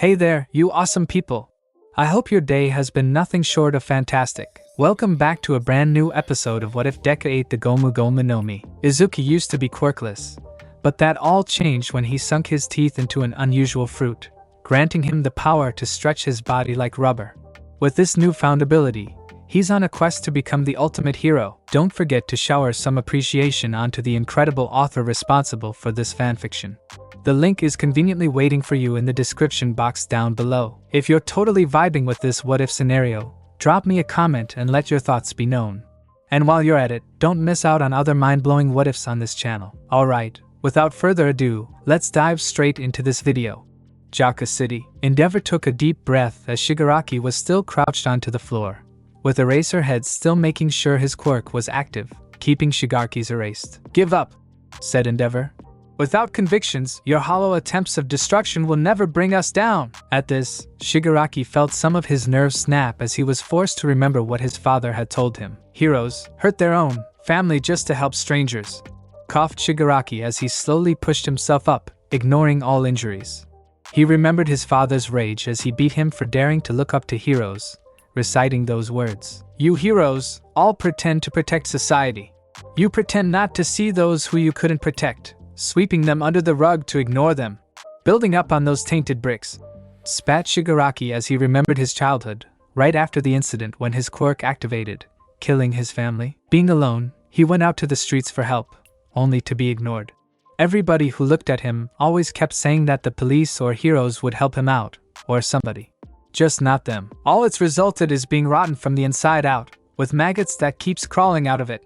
Hey there, you awesome people. I hope your day has been nothing short of fantastic. Welcome back to a brand new episode of What If Deku ate the Gomu Gomu no Mi. Izuku used to be quirkless, but that all changed when he sunk his teeth into an unusual fruit, granting him the power to stretch his body like rubber. With this newfound ability, he's on a quest to become the ultimate hero. Don't forget to shower some appreciation onto the incredible author responsible for this fanfiction. The link is conveniently waiting for you in the description box down below. If you're totally vibing with this what-if scenario, drop me a comment and let your thoughts be known. And while you're at it, don't miss out on other mind-blowing what-ifs on this channel. Alright, without further ado, let's dive straight into this video. Jaka City. Endeavor took a deep breath as Shigaraki was still crouched onto the floor, with Eraserhead still making sure his quirk was active, keeping Shigaraki's erased. Give up, said Endeavor. Without convictions, your hollow attempts of destruction will never bring us down. At this, Shigaraki felt some of his nerves snap as he was forced to remember what his father had told him. Heroes hurt their own family just to help strangers, coughed Shigaraki as he slowly pushed himself up, ignoring all injuries. He remembered his father's rage as he beat him for daring to look up to heroes, reciting those words. You heroes all pretend to protect society. You pretend not to see those who you couldn't protect, sweeping them under the rug to ignore them, building up on those tainted bricks, spat Shigaraki as he remembered his childhood, right after the incident when his quirk activated, killing his family. Being alone, he went out to the streets for help, only to be ignored. Everybody who looked at him always kept saying that the police or heroes would help him out, or somebody. Just not them. All it's resulted is being rotten from the inside out, with maggots that keeps crawling out of it,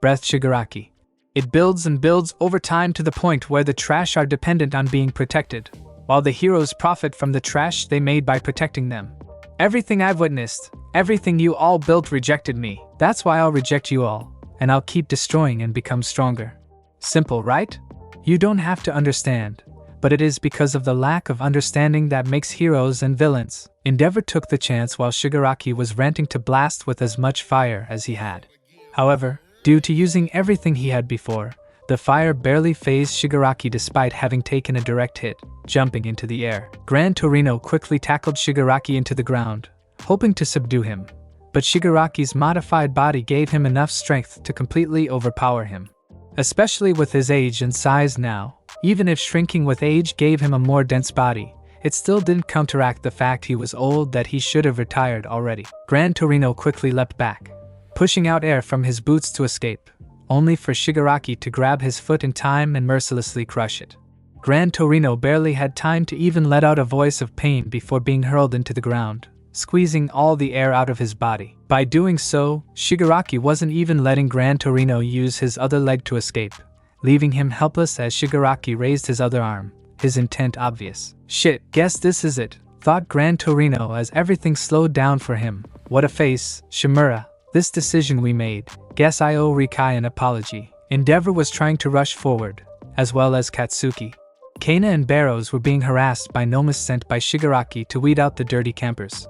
breathed Shigaraki. It builds and builds over time to the point where the trash are dependent on being protected, while the heroes profit from the trash they made by protecting them. Everything I've witnessed, everything you all built rejected me. That's why I'll reject you all, and I'll keep destroying and become stronger. Simple, right? You don't have to understand, but it is because of the lack of understanding that makes heroes and villains. Endeavor took the chance while Shigaraki was ranting to blast with as much fire as he had. However, due to using everything he had before, the fire barely fazed Shigaraki despite having taken a direct hit, jumping into the air. Gran Torino quickly tackled Shigaraki into the ground, hoping to subdue him, but Shigaraki's modified body gave him enough strength to completely overpower him. Especially with his age and size now, even if shrinking with age gave him a more dense body, it still didn't counteract the fact he was old that he should have retired already. Gran Torino quickly leapt back, pushing out air from his boots to escape, only for Shigaraki to grab his foot in time and mercilessly crush it. Gran Torino barely had time to even let out a voice of pain before being hurled into the ground, squeezing all the air out of his body. By doing so, Shigaraki wasn't even letting Gran Torino use his other leg to escape, leaving him helpless as Shigaraki raised his other arm, his intent obvious. Shit, guess this is it, thought Gran Torino as everything slowed down for him. What a face, Shimura. This decision we made, guess I owe Rikai an apology. Endeavor was trying to rush forward, as well as Katsuki. Kana and Barrows were being harassed by Nomas sent by Shigaraki to weed out the dirty campers.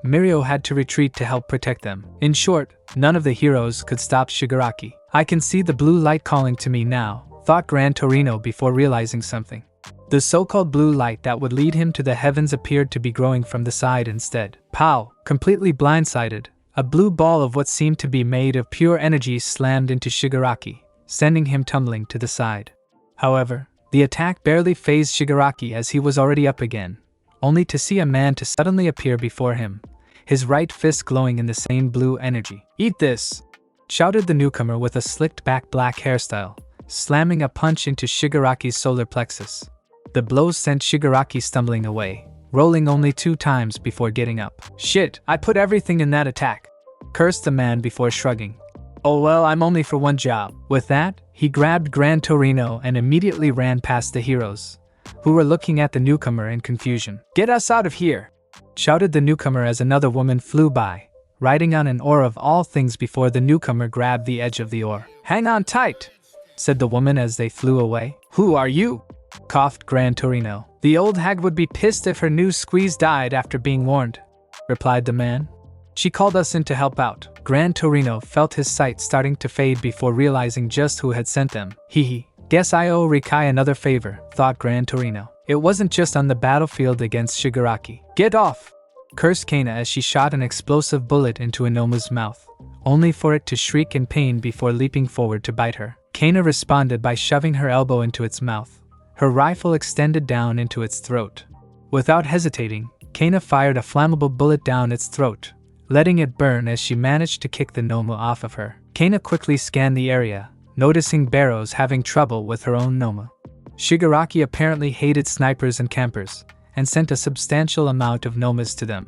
Mirio had to retreat to help protect them. In short, none of the heroes could stop Shigaraki. I can see the blue light calling to me now, thought Gran Torino before realizing something. The so-called blue light that would lead him to the heavens appeared to be growing from the side instead. Pow! Completely blindsided, a blue ball of what seemed to be made of pure energy slammed into Shigaraki, sending him tumbling to the side. However, the attack barely fazed Shigaraki as he was already up again, only to see a man to suddenly appear before him, his right fist glowing in the same blue energy. Eat this! Shouted the newcomer with a slicked-back black hairstyle, slamming a punch into Shigaraki's solar plexus. The blows sent Shigaraki stumbling away, rolling only 2 times before getting up. Shit, I put everything in that attack, cursed the man before shrugging. Oh well, I'm only for one job. With that, he grabbed Gran Torino and immediately ran past the heroes, who were looking at the newcomer in confusion. Get us out of here! Shouted the newcomer as another woman flew by, riding on an oar of all things before the newcomer grabbed the edge of the oar. Hang on tight, said the woman as they flew away. Who are you? Coughed Gran Torino. The old hag would be pissed if her new squeeze died after being warned, replied the man. She called us in to help out. Gran Torino felt his sight starting to fade before realizing just who had sent them. Hee hee. Guess I owe Rikai another favor, thought Gran Torino. It wasn't just on the battlefield against Shigaraki. "Get off!" cursed Kana as she shot an explosive bullet into Inoma's mouth, only for it to shriek in pain before leaping forward to bite her. Kana responded by shoving her elbow into its mouth, her rifle extended down into its throat. Without hesitating, Kana fired a flammable bullet down its throat, letting it burn as she managed to kick the Noma off of her. Kana quickly scanned the area, noticing Barrows having trouble with her own Noma. Shigaraki apparently hated snipers and campers, and sent a substantial amount of Nomas to them.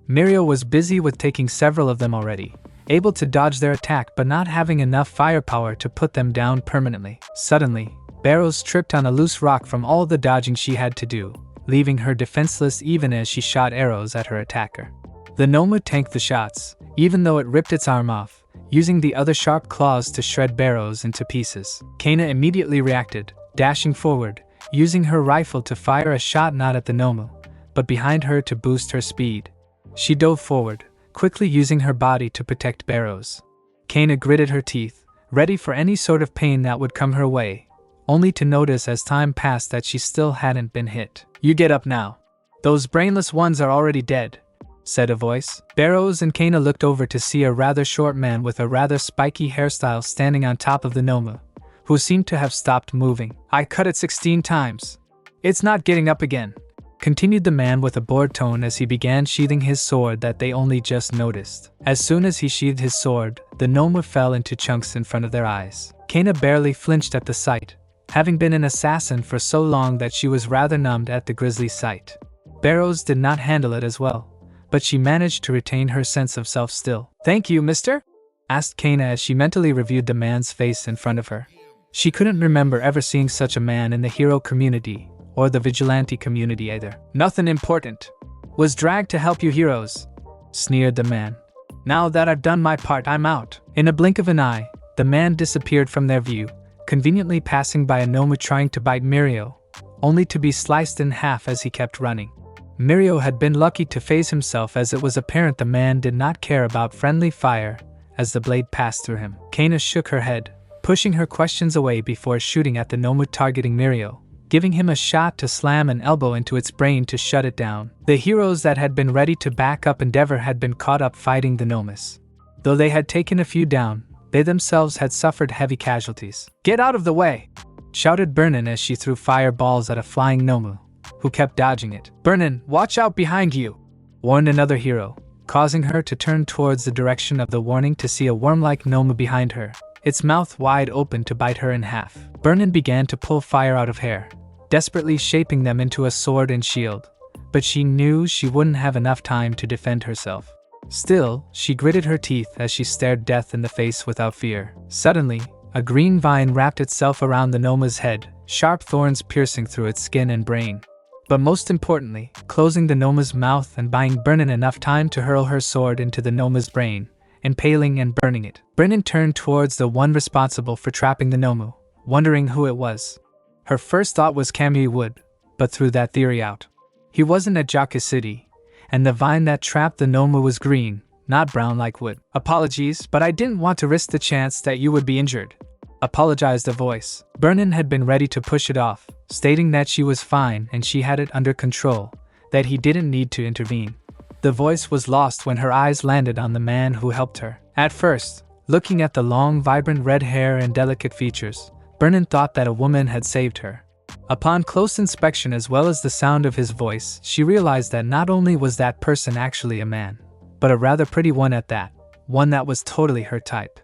Mirio was busy with taking several of them already, able to dodge their attack but not having enough firepower to put them down permanently. Suddenly, Barrows tripped on a loose rock from all the dodging she had to do, leaving her defenseless even as she shot arrows at her attacker. The Noma tanked the shots, even though it ripped its arm off, using the other sharp claws to shred Barrows into pieces. Kana immediately reacted, dashing forward, using her rifle to fire a shot not at the Noma, but behind her to boost her speed. She dove forward, quickly using her body to protect Barrows. Kana gritted her teeth, ready for any sort of pain that would come her way, only to notice as time passed that she still hadn't been hit. "You get up now. Those brainless ones are already dead," said a voice. Barrows and Kana looked over to see a rather short man with a rather spiky hairstyle standing on top of the Noma, who seemed to have stopped moving. "I cut it 16 times. It's not getting up again," continued the man with a bored tone as he began sheathing his sword that they only just noticed. As soon as he sheathed his sword, the Noma fell into chunks in front of their eyes. Kana barely flinched at the sight, having been an assassin for so long that she was rather numbed at the grisly sight. Barrows did not handle it as well, but she managed to retain her sense of self still. "Thank you, mister?" asked Kana as she mentally reviewed the man's face in front of her. She couldn't remember ever seeing such a man in the hero community, or the vigilante community either. "Nothing important. Was dragged to help you heroes," sneered the man. "Now that I've done my part, I'm out." In a blink of an eye, the man disappeared from their view, conveniently passing by a Noma trying to bite Mirio, only to be sliced in half as he kept running. Mirio had been lucky to phase himself as it was apparent the man did not care about friendly fire as the blade passed through him. Kana shook her head, pushing her questions away before shooting at the Noma targeting Mirio, giving him a shot to slam an elbow into its brain to shut it down. The heroes that had been ready to back up Endeavor had been caught up fighting the Nomas. Though they had taken a few down, they themselves had suffered heavy casualties. "Get out of the way!" shouted Burnin as she threw fireballs at a flying Noma, who kept dodging it. "Burnin, watch out behind you!" warned another hero, causing her to turn towards the direction of the warning to see a worm-like Noma behind her, its mouth wide open to bite her in half. Burnin began to pull fire out of hair, desperately shaping them into a sword and shield, but she knew she wouldn't have enough time to defend herself. Still, she gritted her teeth as she stared death in the face without fear. Suddenly, a green vine wrapped itself around the Noma's head, sharp thorns piercing through its skin and brain. But most importantly, closing the Noma's mouth and buying Burnin enough time to hurl her sword into the Noma's brain, impaling and burning it. Burnin turned towards the one responsible for trapping the Noma, wondering who it was. Her first thought was Kamui Wood, but threw that theory out. He wasn't at Jaka City, and the vine that trapped the Noma was green, not brown like wood. "Apologies, but I didn't want to risk the chance that you would be injured," apologized a voice. Burnin had been ready to push it off, stating that she was fine and she had it under control, that he didn't need to intervene. The voice was lost when her eyes landed on the man who helped her. At first, looking at the long, vibrant red hair and delicate features, Burnin thought that a woman had saved her. Upon close inspection as well as the sound of his voice, she realized that not only was that person actually a man, but a rather pretty one at that, one that was totally her type.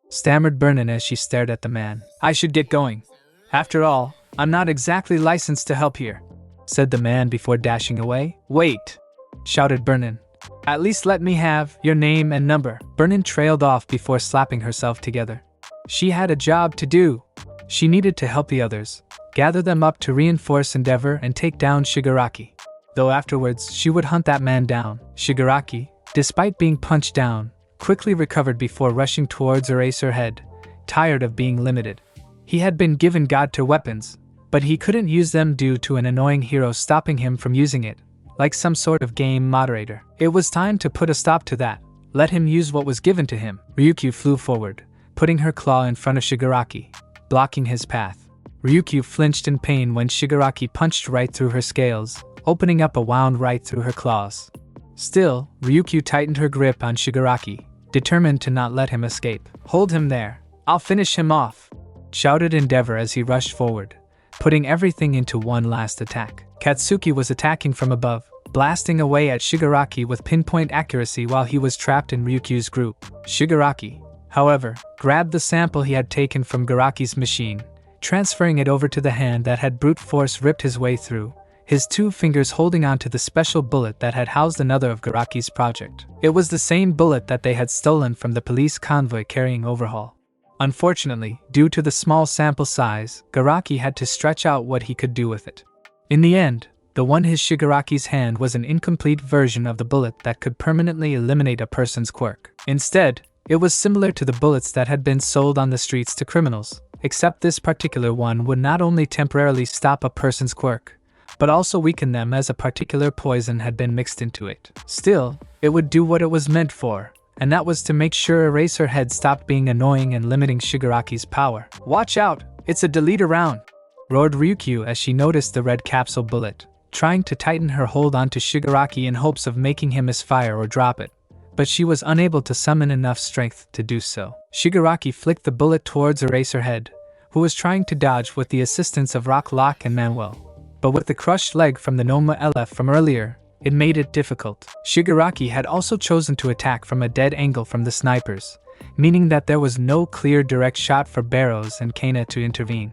Stammered Burnin as she stared at the man. "I should get going. After all, I'm not exactly licensed to help here," said the man before dashing away. "Wait!" shouted Burnin. "At least let me have your name and number." Burnin trailed off before slapping herself together. She had a job to do. She needed to help the others, gather them up to reinforce Endeavor and take down Shigaraki. Though afterwards she would hunt that man down. Shigaraki, despite being punched down, quickly recovered before rushing towards Eraserhead, tired of being limited. He had been given God Tier weapons, but he couldn't use them due to an annoying hero stopping him from using it, like some sort of game moderator. It was time to put a stop to that. Let him use what was given to him. Ryukyu flew forward, putting her claw in front of Shigaraki, blocking his path. Ryukyu flinched in pain when Shigaraki punched right through her scales, opening up a wound right through her claws. Still, Ryukyu tightened her grip on Shigaraki, determined to not let him escape. "Hold him there. I'll finish him off," shouted Endeavor as he rushed forward, putting everything into one last attack. Katsuki was attacking from above, blasting away at Shigaraki with pinpoint accuracy while he was trapped in Ryukyu's group. Shigaraki, however, grabbed the sample he had taken from Garaki's machine, transferring it over to the hand that had brute force ripped his way through, his 2 fingers holding onto the special bullet that had housed another of Garaki's project. It was the same bullet that they had stolen from the police convoy carrying Overhaul. Unfortunately, due to the small sample size, Garaki had to stretch out what he could do with it. In the end, the one in Shigaraki's hand was an incomplete version of the bullet that could permanently eliminate a person's quirk. Instead, it was similar to the bullets that had been sold on the streets to criminals, except this particular one would not only temporarily stop a person's quirk, but also weaken them as a particular poison had been mixed into it. Still, it would do what it was meant for, and that was to make sure Eraserhead stopped being annoying and limiting Shigaraki's power. "Watch out, it's a deleter round," roared Ryukyu as she noticed the red capsule bullet, trying to tighten her hold onto Shigaraki in hopes of making him misfire or drop it, but she was unable to summon enough strength to do so. Shigaraki flicked the bullet towards Eraserhead, who was trying to dodge with the assistance of Rock Lock and Manuel. But with the crushed leg from the Noma LF from earlier, it made it difficult. Shigaraki had also chosen to attack from a dead angle from the snipers, meaning that there was no clear direct shot for Barrows and Kana to intervene.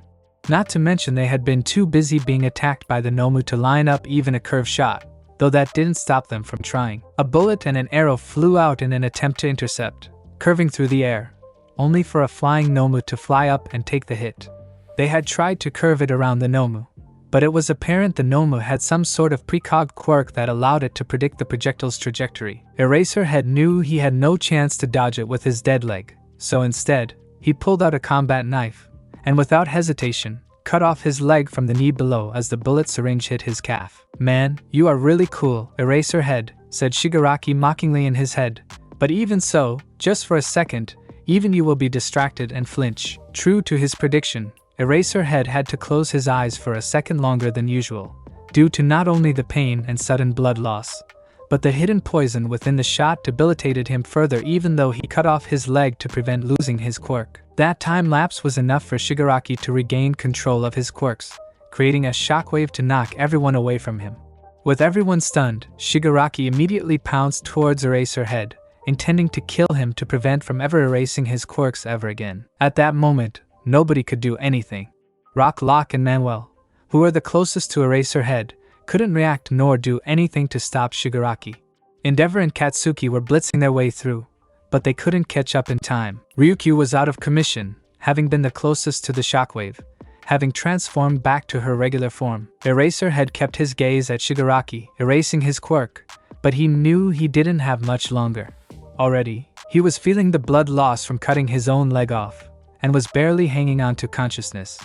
Not to mention they had been too busy being attacked by the Nomu to line up even a curved shot, though that didn't stop them from trying. A bullet and an arrow flew out in an attempt to intercept, curving through the air, only for a flying Nomu to fly up and take the hit. They had tried to curve it around the Nomu, but it was apparent the Nomu had some sort of precog quirk that allowed it to predict the projectile's trajectory. Eraserhead knew he had no chance to dodge it with his dead leg, so instead, he pulled out a combat knife, and without hesitation, cut off his leg from the knee below as the bullet syringe hit his calf. "Man, you are really cool, Eraserhead," said Shigaraki mockingly in his head, but even so, just for a second, even you will be distracted and flinch. True to his prediction, Eraserhead had to close his eyes for a second longer than usual, due to not only the pain and sudden blood loss, but the hidden poison within the shot debilitated him further even though he cut off his leg to prevent losing his quirk. That time lapse was enough for Shigaraki to regain control of his quirks, creating a shockwave to knock everyone away from him. With everyone stunned, Shigaraki immediately pounced towards Eraserhead, intending to kill him to prevent from ever erasing his quirks ever again. At that moment, nobody could do anything. Rock Lock and Manuel, who were the closest to Eraserhead, couldn't react nor do anything to stop Shigaraki. Endeavor and Katsuki were blitzing their way through, but they couldn't catch up in time. Ryukyu was out of commission, having been the closest to the shockwave, having transformed back to her regular form. Eraserhead kept his gaze at Shigaraki, erasing his quirk, but he knew he didn't have much longer. Already, he was feeling the blood loss from cutting his own leg off, and was barely hanging on to consciousness.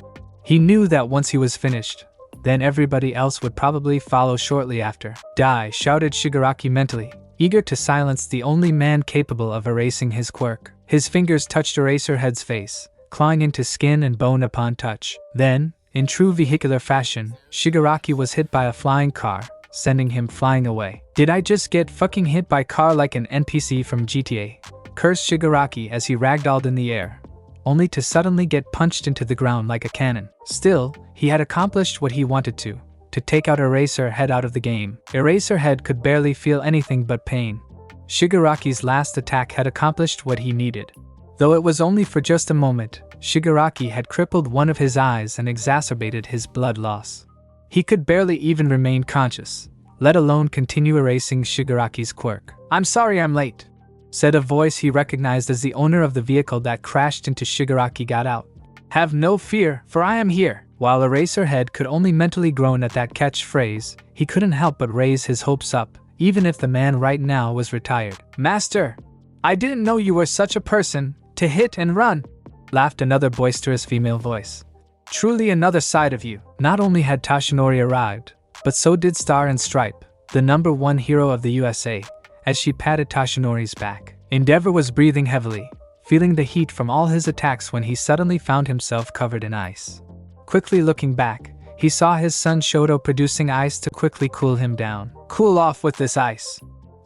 He knew that once he was finished, then everybody else would probably follow shortly after. "Die!" shouted Shigaraki mentally, eager to silence the only man capable of erasing his quirk. His fingers touched Eraserhead's face, clawing into skin and bone upon touch. Then, in true vehicular fashion, Shigaraki was hit by a flying car, sending him flying away. "Did I just get fucking hit by car like an NPC from GTA?" cursed Shigaraki as he ragdolled in the air, only to suddenly get punched into the ground like a cannon. Still, he had accomplished what he wanted to take out Eraserhead out of the game. Eraserhead could barely feel anything but pain. Shigaraki's last attack had accomplished what he needed. Though it was only for just a moment, Shigaraki had crippled one of his eyes and exacerbated his blood loss. He could barely even remain conscious, let alone continue erasing Shigaraki's quirk. "I'm sorry I'm late," said a voice he recognized as the owner of the vehicle that crashed into Shigaraki got out. "Have no fear, for I am here." While Eraserhead could only mentally groan at that catchphrase, he couldn't help but raise his hopes up, even if the man right now was retired. "Master, I didn't know you were such a person, to hit and run," laughed another boisterous female voice. "Truly another side of you." Not only had Tashinori arrived, but so did Star and Stripe, the #1 hero of the USA, as she patted Tashinori's back. Endeavor was breathing heavily, feeling the heat from all his attacks when he suddenly found himself covered in ice. Quickly looking back, he saw his son Shoto producing ice to quickly cool him down. Cool off with this ice.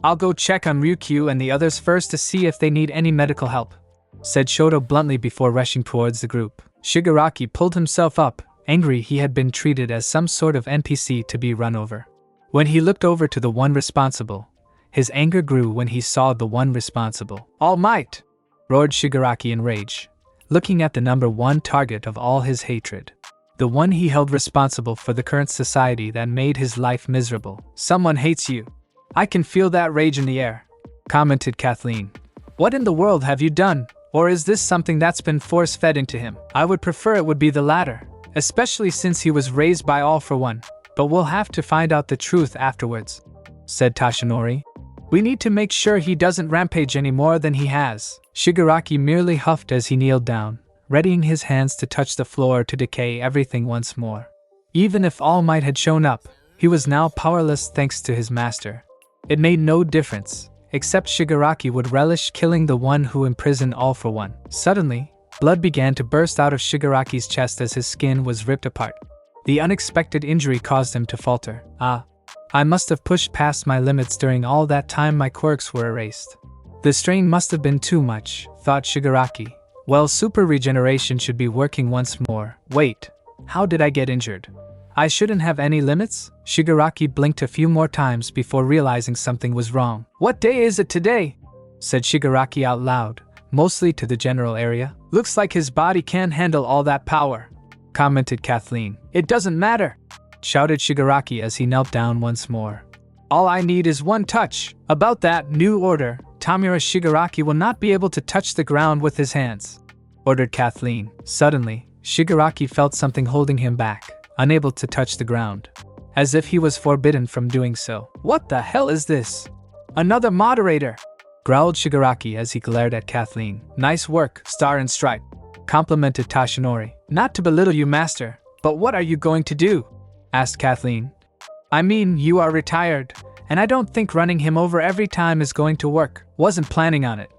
I'll go check on Ryukyu and the others first to see if they need any medical help, said Shoto bluntly before rushing towards the group. Shigaraki pulled himself up, angry he had been treated as some sort of NPC to be run over. When he looked over to the one responsible, his anger grew when he saw the one responsible. All Might! Roared Shigaraki in rage, looking at the number one target of all his hatred. The one he held responsible for the current society that made his life miserable. Someone hates you. I can feel that rage in the air, commented Kathleen. What in the world have you done? Or is this something that's been force-fed into him? I would prefer it would be the latter, especially since he was raised by All for One, but we'll have to find out the truth afterwards, said Tashinori. We need to make sure he doesn't rampage any more than he has. Shigaraki merely huffed as he kneeled down, readying his hands to touch the floor to decay everything once more. Even if All Might had shown up, he was now powerless thanks to his master. It made no difference, except Shigaraki would relish killing the one who imprisoned All for One. Suddenly, blood began to burst out of Shigaraki's chest as his skin was ripped apart. The unexpected injury caused him to falter. I must have pushed past my limits during all that time. My quirks were erased. The strain must have been too much, thought Shigaraki. Well, super regeneration should be working once more. Wait, how did I get injured? I shouldn't have any limits? Shigaraki blinked a few more times before realizing something was wrong. What day is it today? Said Shigaraki out loud, mostly to the general area. Looks like his body can't handle all that power, commented Kathleen. It doesn't matter, shouted Shigaraki as he knelt down once more. All I need is one touch. About that new order, Tamura Shigaraki will not be able to touch the ground with his hands, ordered Kathleen. Suddenly, Shigaraki felt something holding him back, unable to touch the ground, as if he was forbidden from doing so. What the hell is this? Another moderator, growled Shigaraki as he glared at Kathleen. Nice work, Star and Stripe, complimented Tashinori. Not to belittle you, master, but what are you going to do? Asked Kathleen. I mean, you are retired, and I don't think running him over every time is going to work. Wasn't planning on it,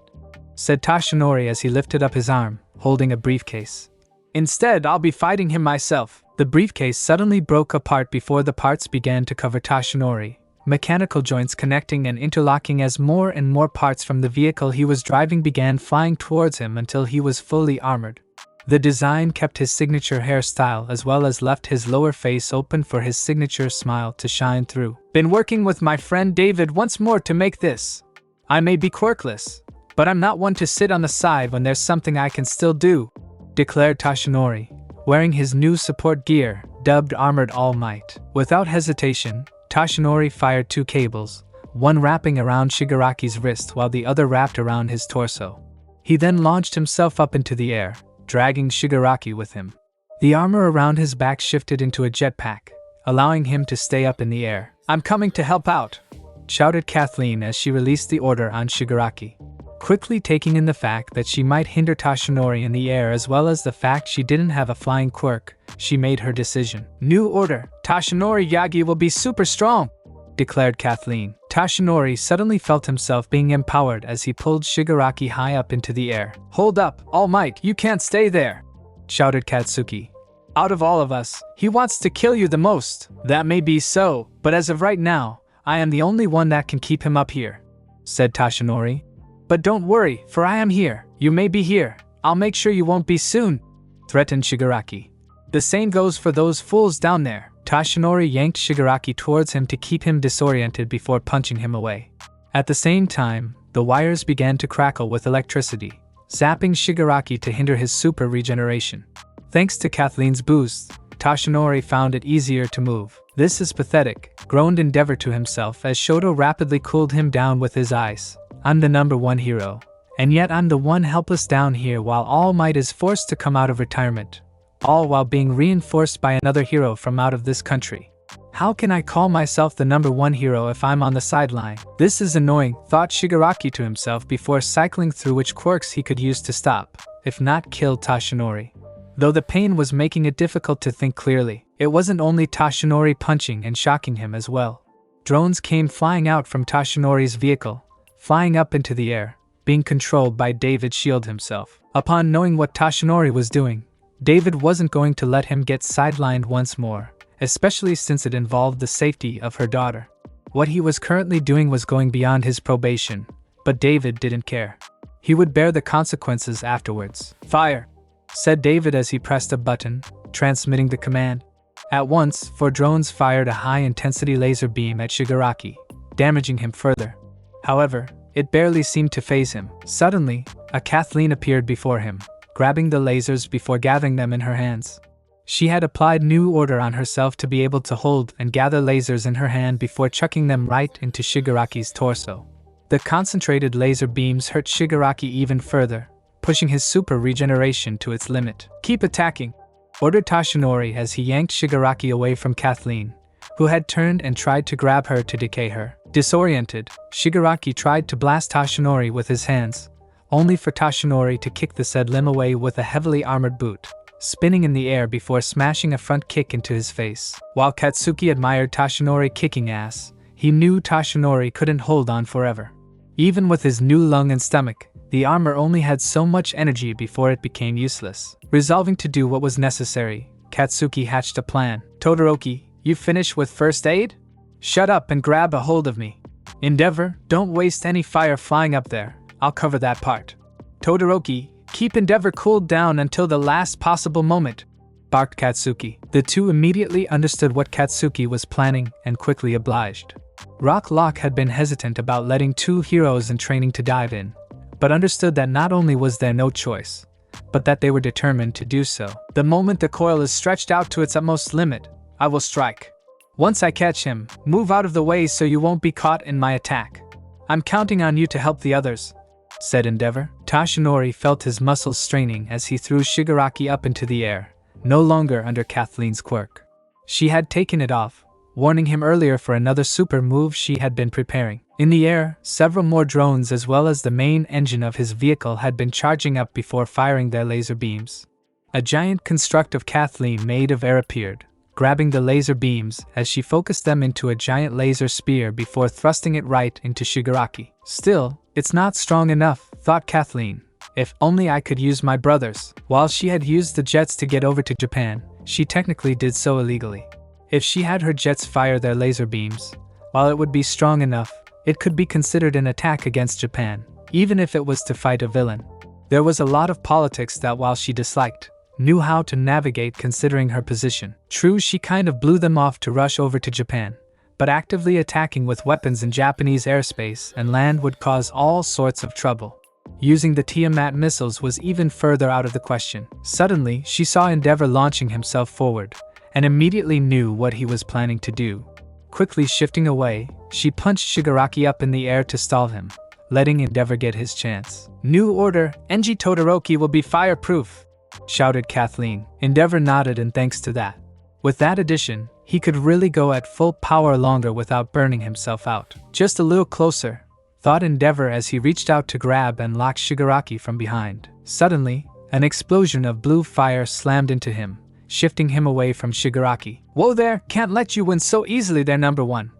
said Tashinori as he lifted up his arm, holding a briefcase. Instead, I'll be fighting him myself. The briefcase suddenly broke apart before the parts began to cover Tashinori, mechanical joints connecting and interlocking as more and more parts from the vehicle he was driving began flying towards him until he was fully armored. The design kept his signature hairstyle as well as left his lower face open for his signature smile to shine through. Been working with my friend David once more to make this. I may be quirkless, but I'm not one to sit on the side when there's something I can still do, declared Tashinori, wearing his new support gear, dubbed Armored All Might. Without hesitation, Tashinori fired two cables, one wrapping around Shigaraki's wrist while the other wrapped around his torso. He then launched himself up into the air, dragging Shigaraki with him. The armor around his back shifted into a jetpack, allowing him to stay up in the air. I'm coming to help out, shouted Kathleen as she released the order on Shigaraki. Quickly taking in the fact that she might hinder Tashinori in the air as well as the fact she didn't have a flying quirk, she made her decision. New order, Tashinori Yagi will be super strong, declared Kathleen. Tashinori suddenly felt himself being empowered as he pulled Shigaraki high up into the air. Hold up, All Might, you can't stay there, shouted Katsuki. Out of all of us, he wants to kill you the most. That may be so, but as of right now, I am the only one that can keep him up here, said Tashinori. But don't worry, for I am here. You may be here. I'll make sure you won't be soon, threatened Shigaraki. The same goes for those fools down there. Tashinori yanked Shigaraki towards him to keep him disoriented before punching him away. At the same time, the wires began to crackle with electricity, zapping Shigaraki to hinder his super regeneration. Thanks to Kathleen's boost, Tashinori found it easier to move. This is pathetic, groaned Endeavor to himself as Shoto rapidly cooled him down with his eyes. I'm the number one hero, and yet I'm the one helpless down here while All Might is forced to come out of retirement, all while being reinforced by another hero from out of this country. How can I call myself the number one hero if I'm on the sideline? This is annoying, thought Shigaraki to himself before cycling through which quirks he could use to stop, if not kill Tashinori. Though the pain was making it difficult to think clearly, it wasn't only Tashinori punching and shocking him as well. Drones came flying out from Tashinori's vehicle, flying up into the air, being controlled by David Shield himself. Upon knowing what Tashinori was doing, David wasn't going to let him get sidelined once more, especially since it involved the safety of her daughter. What he was currently doing was going beyond his probation, but David didn't care. He would bear the consequences afterwards. "Fire!" said David as he pressed a button, transmitting the command. At once, 4 drones fired a high-intensity laser beam at Shigaraki, damaging him further. However, it barely seemed to faze him. Suddenly, a Kathleen appeared before him, grabbing the lasers before gathering them in her hands. She had applied new order on herself to be able to hold and gather lasers in her hand before chucking them right into Shigaraki's torso. The concentrated laser beams hurt Shigaraki even further, pushing his super regeneration to its limit. "Keep attacking," ordered Tashinori as he yanked Shigaraki away from Kathleen, who had turned and tried to grab her to decay her. Disoriented, Shigaraki tried to blast Tashinori with his hands, only for Tashinori to kick the said limb away with a heavily armored boot, spinning in the air before smashing a front kick into his face. While Katsuki admired Tashinori kicking ass, he knew Tashinori couldn't hold on forever. Even with his new lung and stomach, the armor only had so much energy before it became useless. Resolving to do what was necessary, Katsuki hatched a plan. "Todoroki, you finished with first aid? Shut up and grab a hold of me. Endeavor, don't waste any fire flying up there. I'll cover that part. Todoroki, keep Endeavor cooled down until the last possible moment," barked Katsuki. The two immediately understood what Katsuki was planning and quickly obliged. Rock Lock had been hesitant about letting 2 heroes in training to dive in, but understood that not only was there no choice, but that they were determined to do so. "The moment the coil is stretched out to its utmost limit, I will strike. Once I catch him, move out of the way so you won't be caught in my attack. I'm counting on you to help the others," said Endeavor. Tashinori felt his muscles straining as he threw Shigaraki up into the air, no longer under Kathleen's quirk. She had taken it off, warning him earlier for another super move she had been preparing. In the air, several more drones as well as the main engine of his vehicle had been charging up before firing their laser beams. A giant construct of Kathleen made of air appeared, grabbing the laser beams as she focused them into a giant laser spear before thrusting it right into Shigaraki. "Still, it's not strong enough," thought Kathleen. "If only I could use my brothers." While she had used the jets to get over to Japan, she technically did so illegally. If she had her jets fire their laser beams, while it would be strong enough, it could be considered an attack against Japan, even if it was to fight a villain. There was a lot of politics that, while she disliked, knew how to navigate considering her position. True, she kind of blew them off to rush over to Japan, but actively attacking with weapons in Japanese airspace and land would cause all sorts of trouble. Using the Tiamat missiles was even further out of the question. Suddenly, she saw Endeavor launching himself forward, and immediately knew what he was planning to do. Quickly shifting away, she punched Shigaraki up in the air to stall him, letting Endeavor get his chance. "New order, Enji Todoroki will be fireproof," shouted Kathleen. Endeavor nodded in thanks to that. With that addition, he could really go at full power longer without burning himself out. Just a little closer, thought Endeavor as he reached out to grab and lock Shigaraki from behind. Suddenly, an explosion of blue fire slammed into him, shifting him away from Shigaraki. "Whoa there, can't let you win so easily there, number one,"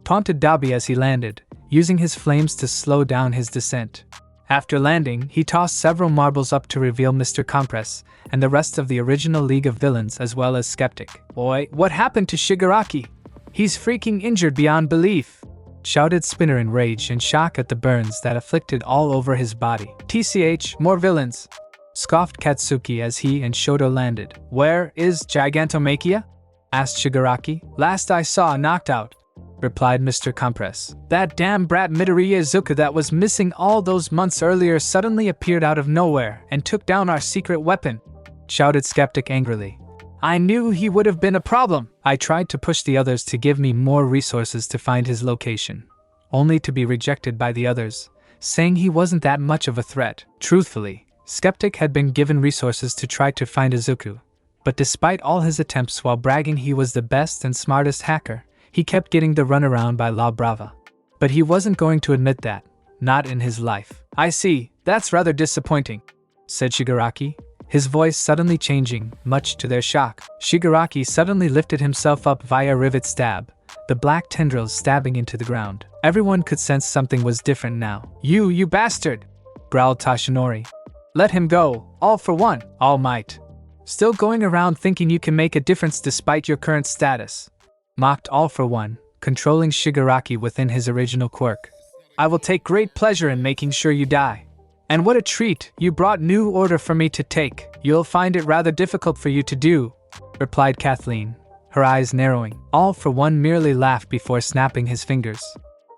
taunted Dabi as he landed, using his flames to slow down his descent. After landing, he tossed several marbles up to reveal Mr. Compress and the rest of the original League of Villains as well as Skeptic. "Boy, what happened to Shigaraki? He's freaking injured beyond belief," shouted Spinner in rage and shock at the burns that afflicted all over his body. "TCH, more villains," scoffed Katsuki as he and Shoto landed. "Where is Gigantomachia?" asked Shigaraki. "Last I saw, knocked out," replied Mr. Compress. "That damn brat Midoriya Izuku that was missing all those months earlier suddenly appeared out of nowhere and took down our secret weapon," shouted Skeptic angrily. "I knew he would have been a problem." I tried to push the others to give me more resources to find his location, only to be rejected by the others, saying he wasn't that much of a threat. Truthfully, Skeptic had been given resources to try to find Izuku, but despite all his attempts while bragging he was the best and smartest hacker, he kept getting the runaround by La Brava. But he wasn't going to admit that, not in his life. "I see, that's rather disappointing," said Shigaraki, his voice suddenly changing, much to their shock. Shigaraki suddenly lifted himself up via rivet stab, the black tendrils stabbing into the ground. Everyone could sense something was different now. You bastard!" growled Tashinori. "Let him go, all for one." "All might," Still going around thinking you can make a difference despite your current status. Mocked All For One, controlling Shigaraki within his original quirk. I will take great pleasure in making sure you die. And what a treat, you brought new order for me to take. You'll find it rather difficult for you to do, replied Kathleen, her eyes narrowing. All For One merely laughed before snapping his fingers.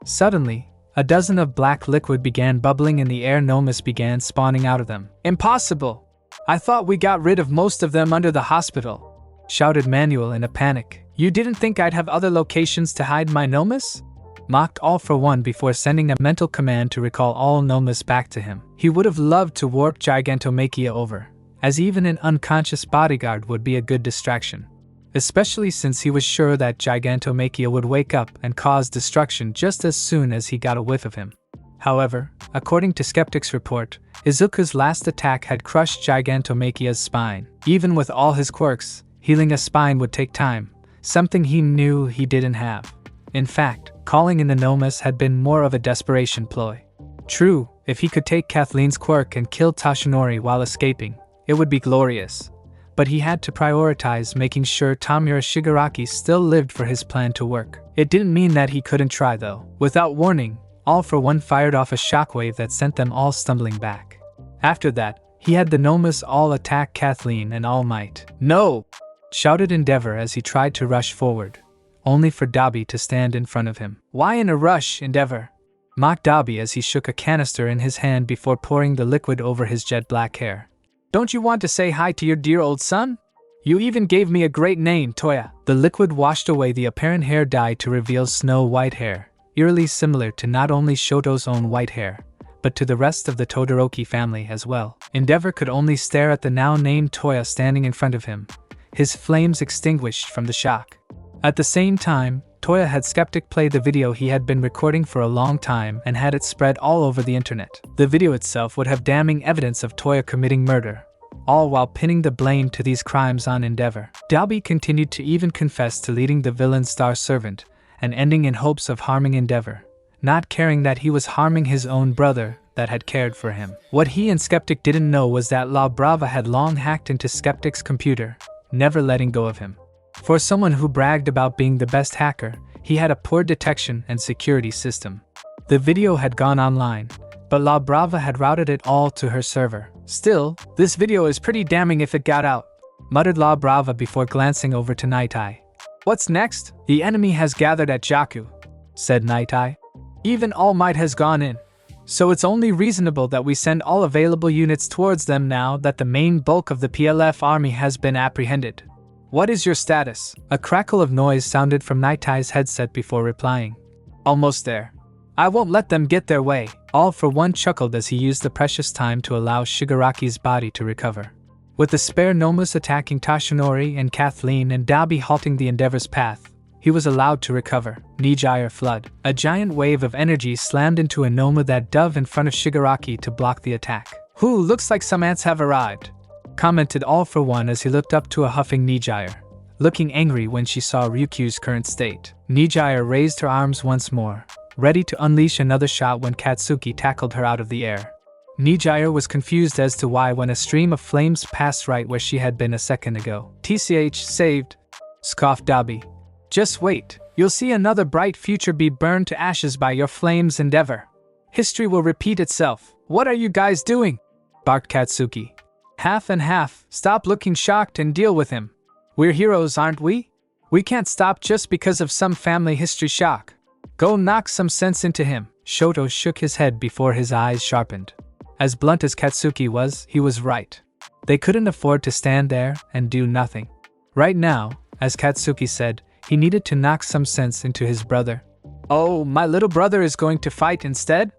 Suddenly, a dozen of black liquid began bubbling in the air. Nomas began spawning out of them. Impossible! I thought we got rid of most of them under the hospital, shouted Manuel in a panic. You didn't think I'd have other locations to hide my Nomas? Mocked All For One before sending a mental command to recall all Nomas back to him. He would have loved to warp Gigantomachia over, as even an unconscious bodyguard would be a good distraction, especially since he was sure that Gigantomachia would wake up and cause destruction just as soon as he got a whiff of him. However, according to Skeptic's report, Izuku's last attack had crushed Gigantomachia's spine. Even with all his quirks, healing a spine would take time, something he knew he didn't have. In fact, calling in the Nomas had been more of a desperation ploy. True, if he could take Kathleen's quirk and kill Toshinori while escaping, it would be glorious. But he had to prioritize making sure Tamura Shigaraki still lived for his plan to work. It didn't mean that he couldn't try though. Without warning, All For One fired off a shockwave that sent them all stumbling back. After that, he had the Nomas all attack Kathleen and All Might. No! Shouted Endeavor as he tried to rush forward, only for Dabi to stand in front of him. Why in a rush, Endeavor? Mocked Dabi as he shook a canister in his hand before pouring the liquid over his jet black hair. Don't you want to say hi to your dear old son? You even gave me a great name, Toya. The liquid washed away the apparent hair dye to reveal snow-white hair, eerily similar to not only Shoto's own white hair, but to the rest of the Todoroki family as well. Endeavor could only stare at the now-named Toya standing in front of him, his flames extinguished from the shock. At the same time, Toya had Skeptic play the video he had been recording for a long time and had it spread all over the internet. The video itself would have damning evidence of Toya committing murder, all while pinning the blame to these crimes on Endeavor. Dabi continued to even confess to leading the villain's star servant and ending in hopes of harming Endeavor, not caring that he was harming his own brother that had cared for him. What he and Skeptic didn't know was that La Brava had long hacked into Skeptic's computer, never letting go of him. For someone who bragged about being the best hacker, he had a poor detection and security system. The video had gone online, but La Brava had routed it all to her server. Still, this video is pretty damning if it got out, muttered La Brava before glancing over to Night Eye. What's next? The enemy has gathered at Jakku, said Night Eye. Even All Might has gone in. So it's only reasonable that we send all available units towards them now that the main bulk of the PLF army has been apprehended. What is your status? A crackle of noise sounded from Night Eye's headset before replying. Almost there. I won't let them get their way. All For One chuckled as he used the precious time to allow Shigaraki's body to recover. With the spare Nomas attacking Toshinori and Kathleen and Dabi halting the Endeavor's path, he was allowed to recover. Nijire Flood. A giant wave of energy slammed into a Noma that dove in front of Shigaraki to block the attack. Whew, looks like some ants have arrived, commented All For One as he looked up to a huffing Nijire, looking angry when she saw Ryukyu's current state. Nijire raised her arms once more, ready to unleash another shot when Katsuki tackled her out of the air. Nijire was confused as to why when a stream of flames passed right where she had been a second ago. TCH saved, scoffed Dabi. Just wait, you'll see another bright future be burned to ashes by your flames, Endeavor. History will repeat itself. What are you guys doing? Barked Katsuki. Half and half, stop looking shocked and deal with him. We're heroes, aren't we? We can't stop just because of some family history shock. Go knock some sense into him. Shoto shook his head before his eyes sharpened. As blunt as Katsuki was, he was right. They couldn't afford to stand there and do nothing. Right now, as Katsuki said, he needed to knock some sense into his brother. Oh, my little brother is going to fight instead?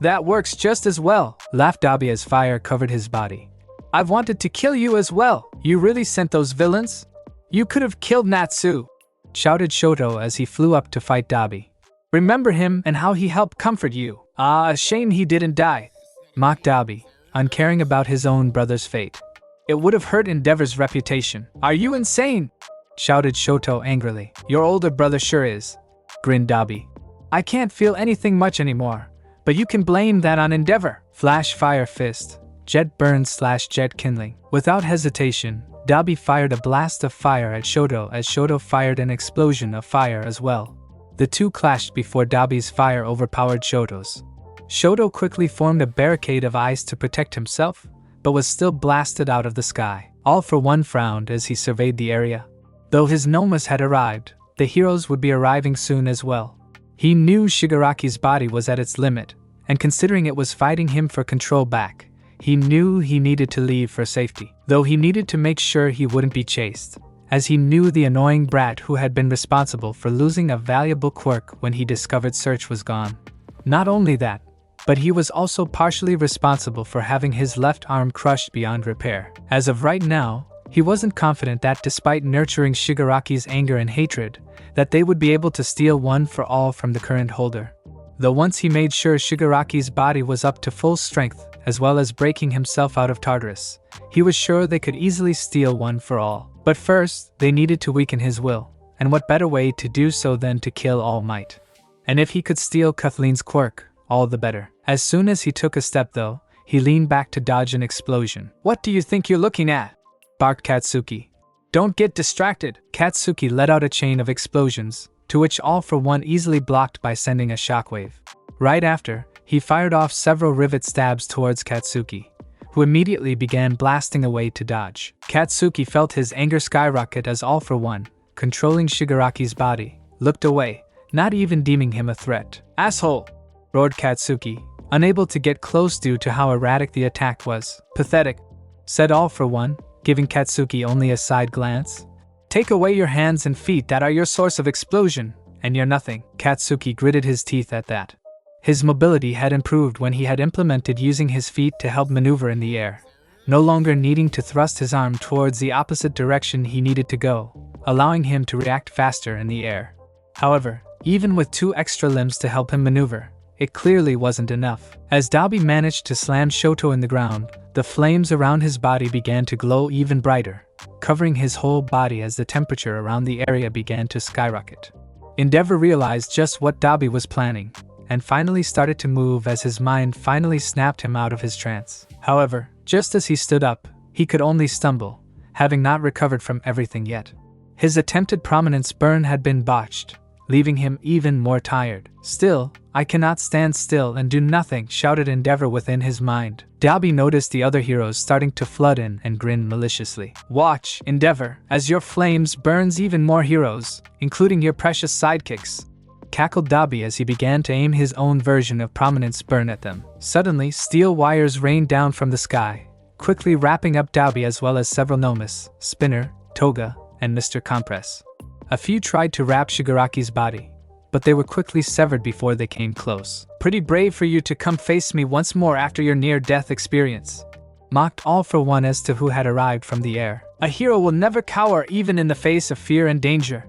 That works just as well, laughed Dabi as fire covered his body. I've wanted to kill you as well. You really sent those villains? You could have killed Natsu, shouted Shoto as he flew up to fight Dabi. Remember him and how he helped comfort you. Ah, a shame he didn't die, mocked Dabi, uncaring about his own brother's fate. It would have hurt Endeavor's reputation. Are you insane? Shouted Shoto angrily. Your older brother sure is, grinned Dabi. I can't feel anything much anymore, but you can blame that on Endeavor. Flash fire fist, jet burn / jet kindling. Without hesitation, Dabi fired a blast of fire at Shoto as Shoto fired an explosion of fire as well. The two clashed before Dabi's fire overpowered Shoto's. Shoto quickly formed a barricade of ice to protect himself, but was still blasted out of the sky. All for One frowned as he surveyed the area. Though his nomas had arrived, the heroes would be arriving soon as well. He knew Shigaraki's body was at its limit, and considering it was fighting him for control back, he knew he needed to leave for safety, though he needed to make sure he wouldn't be chased, as he knew the annoying brat who had been responsible for losing a valuable quirk when he discovered Search was gone. Not only that, but he was also partially responsible for having his left arm crushed beyond repair. As of right now, he wasn't confident that despite nurturing Shigaraki's anger and hatred, that they would be able to steal One for All from the current holder. Though once he made sure Shigaraki's body was up to full strength, as well as breaking himself out of Tartarus, he was sure they could easily steal One for All. But first, they needed to weaken his will, and what better way to do so than to kill All Might. And if he could steal Kathleen's quirk, all the better. As soon as he took a step though, he leaned back to dodge an explosion. "What do you think you're looking at?" barked Katsuki. "Don't get distracted." Katsuki let out a chain of explosions, to which All for One easily blocked by sending a shockwave. Right after, he fired off several rivet stabs towards Katsuki, who immediately began blasting away to dodge. Katsuki felt his anger skyrocket as All for One, controlling Shigaraki's body, looked away, not even deeming him a threat. "Asshole!" roared Katsuki, unable to get close due to how erratic the attack was. "Pathetic," said All for One, giving Katsuki only a side glance. "Take away your hands and feet that are your source of explosion, and you're nothing." Katsuki gritted his teeth at that. His mobility had improved when he had implemented using his feet to help maneuver in the air, no longer needing to thrust his arm towards the opposite direction he needed to go, allowing him to react faster in the air. However, even with 2 extra limbs to help him maneuver, it clearly wasn't enough. As Dabi managed to slam Shoto in the ground, the flames around his body began to glow even brighter, covering his whole body as the temperature around the area began to skyrocket. Endeavor realized just what Dabi was planning, and finally started to move as his mind finally snapped him out of his trance. However, just as he stood up, he could only stumble, having not recovered from everything yet. His attempted prominence burn had been botched, leaving him even more tired. "Still, I cannot stand still and do nothing," shouted Endeavor within his mind. Dabi noticed the other heroes starting to flood in and grinned maliciously. "Watch, Endeavor, as your flames burns even more heroes, including your precious sidekicks," cackled Dabi as he began to aim his own version of prominence burn at them. Suddenly, steel wires rained down from the sky, quickly wrapping up Dabi as well as several nomas, Spinner, Toga, and Mr. Compress. A few tried to wrap Shigaraki's body, but they were quickly severed before they came close. "Pretty brave for you to come face me once more after your near-death experience," mocked All for One as to who had arrived from the air. "A hero will never cower even in the face of fear and danger,"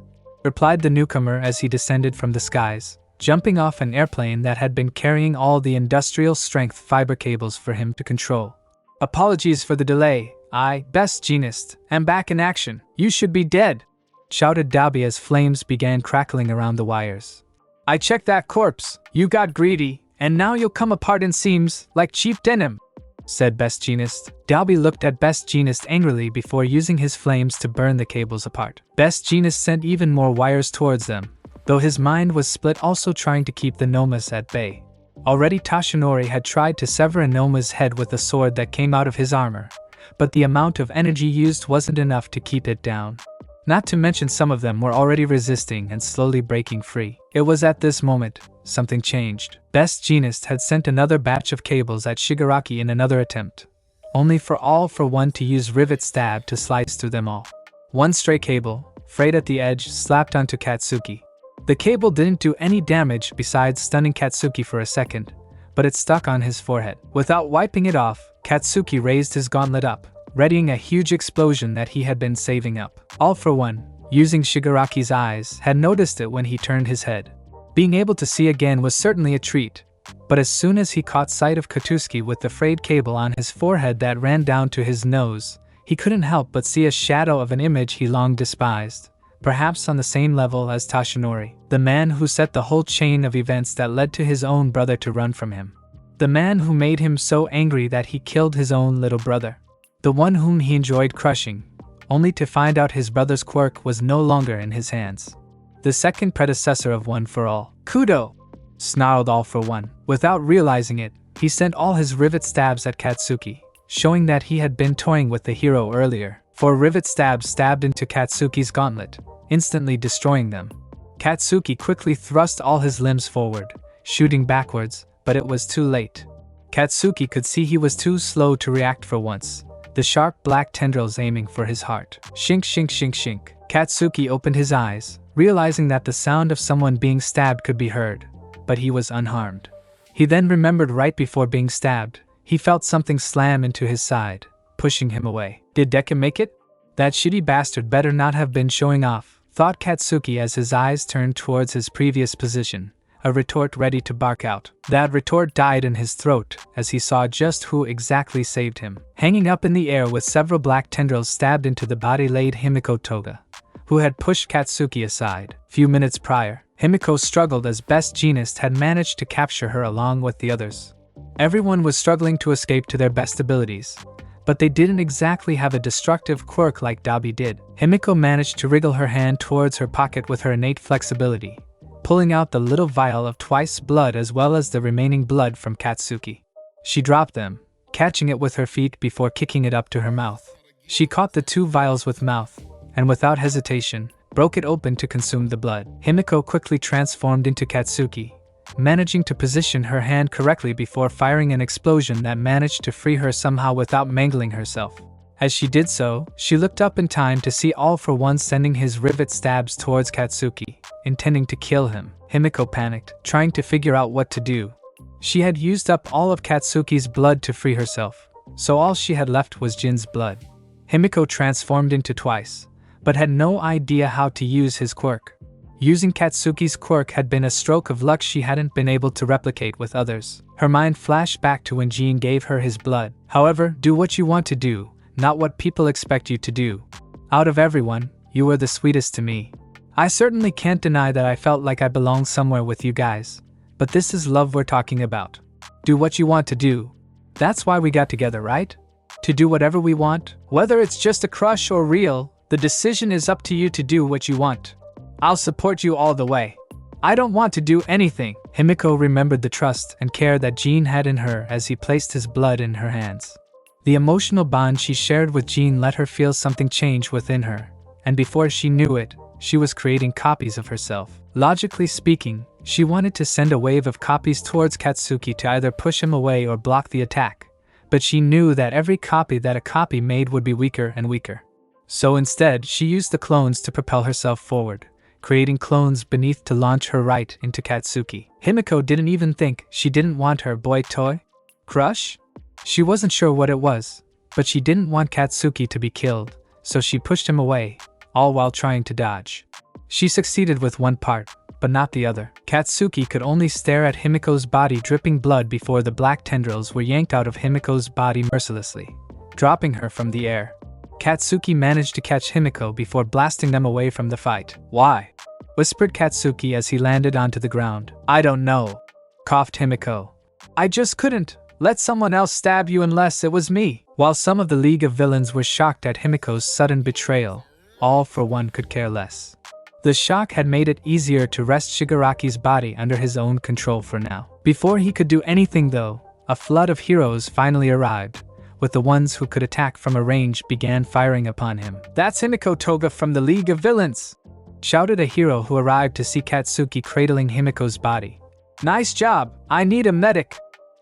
replied the newcomer as he descended from the skies, jumping off an airplane that had been carrying all the industrial-strength fiber cables for him to control. "Apologies for the delay. I, Best Genist, am back in action. You should be dead," shouted Dabi as flames began crackling around the wires. "I checked that corpse. You got greedy, and now you'll come apart in seams like cheap denim," said Best Genist. Dabi looked at Best Genist angrily before using his flames to burn the cables apart. Best Genist sent even more wires towards them, though his mind was split also trying to keep the nomas at bay. Already Tashinori had tried to sever a noma's head with a sword that came out of his armor, but the amount of energy used wasn't enough to keep it down. Not to mention some of them were already resisting and slowly breaking free. It was at this moment, something changed. Best Genist had sent another batch of cables at Shigaraki in another attempt, only for All for One to use rivet stab to slice through them all. One stray cable, frayed at the edge, slapped onto Katsuki. The cable didn't do any damage besides stunning Katsuki for a second, but it stuck on his forehead. Without wiping it off, Katsuki raised his gauntlet up, readying a huge explosion that he had been saving up. All for One, using Shigaraki's eyes, had noticed it when he turned his head. Being able to see again was certainly a treat, but as soon as he caught sight of Katsuki with the frayed cable on his forehead that ran down to his nose, he couldn't help but see a shadow of an image he long despised, perhaps on the same level as Tashinori, the man who set the whole chain of events that led to his own brother to run from him. The man who made him so angry that he killed his own little brother. The one whom he enjoyed crushing, only to find out his brother's quirk was no longer in his hands. The second predecessor of One for All. Kudo! Snarled All for One. Without realizing it, he sent all his rivet stabs at Katsuki, showing that he had been toying with the hero earlier. 4 rivet stabs stabbed into Katsuki's gauntlet, instantly destroying them. Katsuki quickly thrust all his limbs forward, shooting backwards, but it was too late. Katsuki could see he was too slow to react for once, the sharp black tendrils aiming for his heart. Shink shink shink shink. Katsuki opened his eyes, realizing that the sound of someone being stabbed could be heard, but he was unharmed. He then remembered right before being stabbed, he felt something slam into his side, pushing him away. Did Deku make it? That shitty bastard better not have been showing off, thought Katsuki as his eyes turned towards his previous position, a retort ready to bark out. That retort died in his throat as he saw just who exactly saved him. Hanging up in the air with several black tendrils stabbed into the body laid Himiko Toga, who had pushed Katsuki aside. Few minutes prior, Himiko struggled as best Genist had managed to capture her along with the others. Everyone was struggling to escape to their best abilities, but they didn't exactly have a destructive quirk like Dabi did. Himiko managed to wriggle her hand towards her pocket with her innate flexibility, pulling out the little vial of twice blood as well as the remaining blood from Katsuki. She dropped them, catching it with her feet before kicking it up to her mouth. She caught the 2 vials with mouth, and without hesitation, broke it open to consume the blood. Himiko quickly transformed into Katsuki, managing to position her hand correctly before firing an explosion that managed to free her somehow without mangling herself. As she did so, she looked up in time to see All for One sending his rivet stabs towards Katsuki, intending to kill him. Himiko panicked, trying to figure out what to do. She had used up all of Katsuki's blood to free herself, so all she had left was Jin's blood. Himiko transformed into Twice, but had no idea how to use his quirk. Using Katsuki's quirk had been a stroke of luck she hadn't been able to replicate with others. Her mind flashed back to when Jin gave her his blood. However, do what you want to do, not what people expect you to do. Out of everyone, you were the sweetest to me. I certainly can't deny that I felt like I belonged somewhere with you guys, but this is love we're talking about. Do what you want to do. That's why we got together, right? To do whatever we want? Whether it's just a crush or real, the decision is up to you to do what you want. I'll support you all the way. I don't want to do anything. Himiko remembered the trust and care that Jin had in her as he placed his blood in her hands. The emotional bond she shared with Jin let her feel something change within her, and before she knew it, she was creating copies of herself. Logically speaking, she wanted to send a wave of copies towards Katsuki to either push him away or block the attack, but she knew that every copy that a copy made would be weaker and weaker. So instead, she used the clones to propel herself forward, creating clones beneath to launch her right into Katsuki. Himiko didn't even think she didn't want her boy toy crush. She wasn't sure what it was, but she didn't want Katsuki to be killed, so she pushed him away, all while trying to dodge. She succeeded with one part, but not the other. Katsuki could only stare at Himiko's body dripping blood before the black tendrils were yanked out of Himiko's body mercilessly, dropping her from the air. Katsuki managed to catch Himiko before blasting them away from the fight. Why? Whispered Katsuki as he landed onto the ground. I don't know, coughed Himiko. I just couldn't let someone else stab you unless it was me. While some of the League of Villains were shocked at Himiko's sudden betrayal, All for One could care less. The shock had made it easier to wrest Shigaraki's body under his own control for now. Before he could do anything though, a flood of heroes finally arrived, with the ones who could attack from a range began firing upon him. That's Himiko Toga from the League of Villains! Shouted a hero who arrived to see Katsuki cradling Himiko's body. Nice job! I need a medic!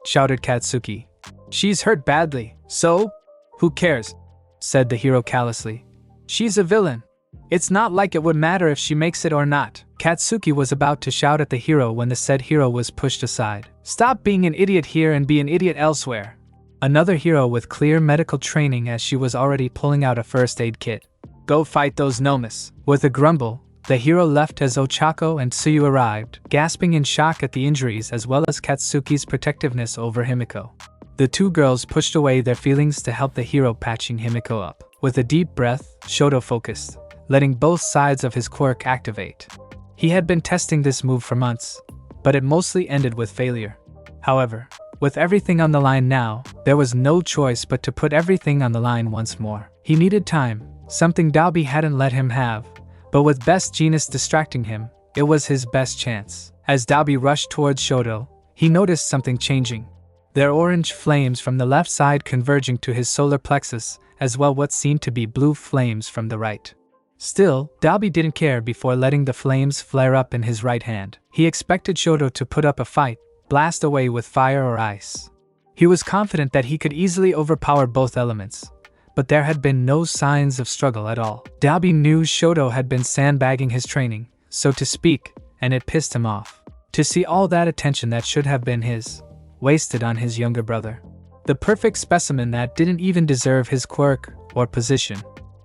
Shouted Katsuki. She's hurt badly. So? Who cares? Said the hero callously. She's a villain. It's not like it would matter if she makes it or not. Katsuki was about to shout at the hero when the said hero was pushed aside. Stop being an idiot here and be an idiot elsewhere. Another hero with clear medical training as she was already pulling out a first aid kit. Go fight those Nomas. With a grumble, the hero left as Ochako and Tsuyu arrived, gasping in shock at the injuries as well as Katsuki's protectiveness over Himiko. The two girls pushed away their feelings to help the hero patching Himiko up. With a deep breath, Shoto focused, letting both sides of his quirk activate. He had been testing this move for months, but it mostly ended with failure. However, with everything on the line now, there was no choice but to put everything on the line once more. He needed time, something Dalby hadn't let him have, but with Best Jeanist distracting him, it was his best chance. As Dalby rushed towards Shoto, he noticed something changing. There were orange flames from the left side converging to his solar plexus, as well what seemed to be blue flames from the right. Still, Dalby didn't care before letting the flames flare up in his right hand. He expected Shoto to put up a fight, blast away with fire or ice. He was confident that he could easily overpower both elements, but there had been no signs of struggle at all. Dalby knew Shoto had been sandbagging his training, so to speak, and it pissed him off. To see all that attention that should have been his, wasted on his younger brother. The perfect specimen that didn't even deserve his quirk or position.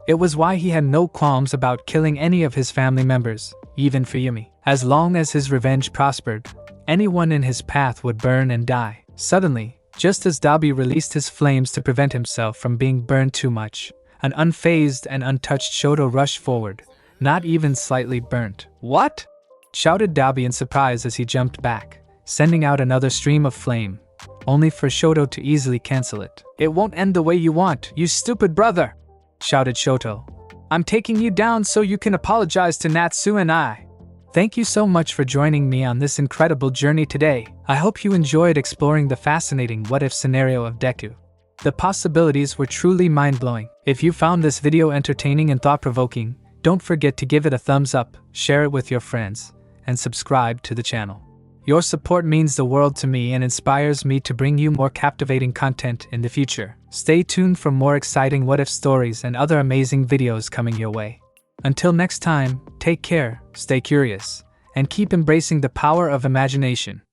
It was why he had no qualms about killing any of his family members, even for Yumi. As long as his revenge prospered, anyone in his path would burn and die. Suddenly, just as Dalby released his flames to prevent himself from being burned too much, an unfazed and untouched Shoto rushed forward, not even slightly burnt. "What?" shouted Dalby in surprise as he jumped back, sending out another stream of flame, only for Shoto to easily cancel it. "It won't end the way you want, you stupid brother!" shouted Shoto. "I'm taking you down so you can apologize to Natsu and I." Thank you so much for joining me on this incredible journey today. I hope you enjoyed exploring the fascinating what-if scenario of Deku. The possibilities were truly mind-blowing. If you found this video entertaining and thought-provoking, don't forget to give it a thumbs up, share it with your friends, and subscribe to the channel. Your support means the world to me and inspires me to bring you more captivating content in the future. Stay tuned for more exciting what-if stories and other amazing videos coming your way. Until next time, take care, stay curious, and keep embracing the power of imagination.